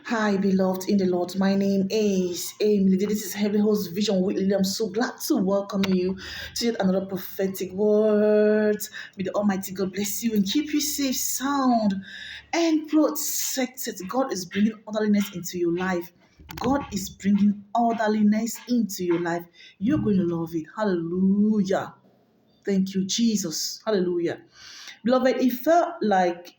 Hi, beloved in the Lord. My name is Emily. This is Heavenly Host Vision Weekly. I'm so glad to welcome you to yet another prophetic word. May the Almighty God bless you and keep you safe, sound, and protected. God is bringing orderliness into your life. God is bringing orderliness into your life. You're going to love it. Hallelujah. Thank you, Jesus. Hallelujah. Beloved, it felt like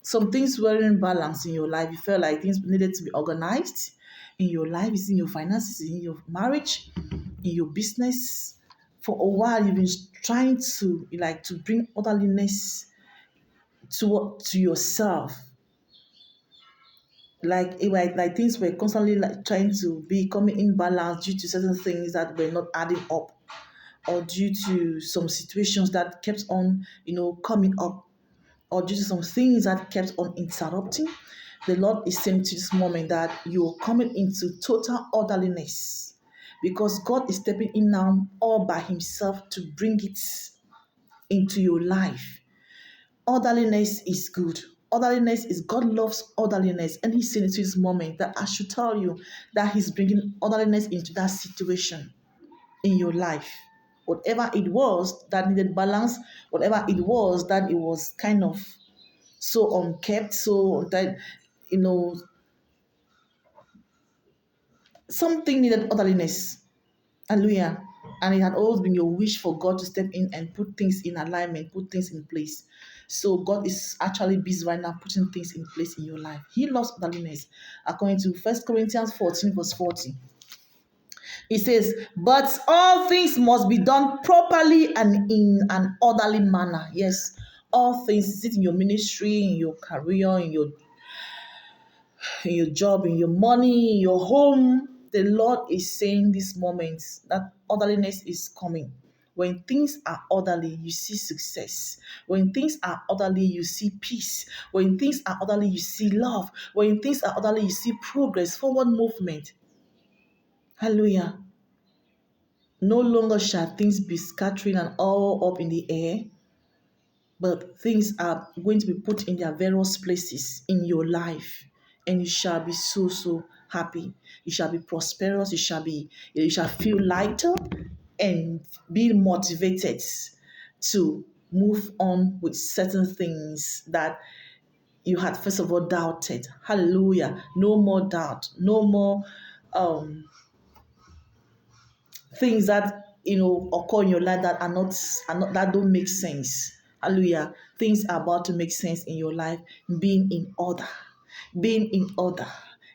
some things weren't in balance in your life. You felt like things needed to be organized in your life, it's in your finances, in your marriage, in your business. For a while, you've been trying to bring orderliness to yourself. Like things were constantly like trying to be coming in balance due to certain things that were not adding up, or due to some situations that kept on, coming up, or due to some things that kept on interrupting. The Lord is saying to this moment that you're coming into total orderliness, because God is stepping in now all by himself to bring it into your life. Orderliness is good. Orderliness is, God loves orderliness, and he's saying to this moment that I should tell you that he's bringing orderliness into that situation in your life. Whatever it was that needed balance, whatever it was that it was kind of so unkept, so that, you know, something needed orderliness. Hallelujah. And it had always been your wish for God to step in and put things in alignment, put things in place. So God is actually busy right now putting things in place in your life. He loves orderliness. According to 1 Corinthians 14, verse 40. It says, but all things must be done properly and in an orderly manner. Yes, all things, is it in your ministry, in your career, in your job, in your money, in your home. The Lord is saying this moment that orderliness is coming. When things are orderly, you see success. When things are orderly, you see peace. When things are orderly, you see love. When things are orderly, you see progress, forward movement. Hallelujah. No longer shall things be scattering and all up in the air, but things are going to be put in their various places in your life, and you shall be so happy. You shall be prosperous. You shall feel lighter and be motivated to move on with certain things that you had first of all doubted. Hallelujah. No more doubt. No more um things that occur in your life that are not that don't make sense. Hallelujah. Things are about to make sense in your life, being in order. Being in order.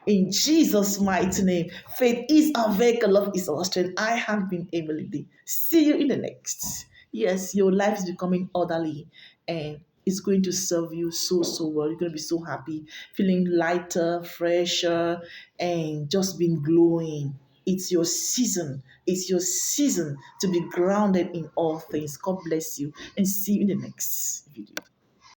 In Jesus' mighty name. Faith is our vehicle, love is our strength. I have been Emily. See you in the next. Yes, your life is becoming orderly, and it's going to serve you so well. You're going to be so happy, feeling lighter, fresher, and just being glowing. It's your season. It's your season to be grounded in all things. God bless you, and see you in the next video.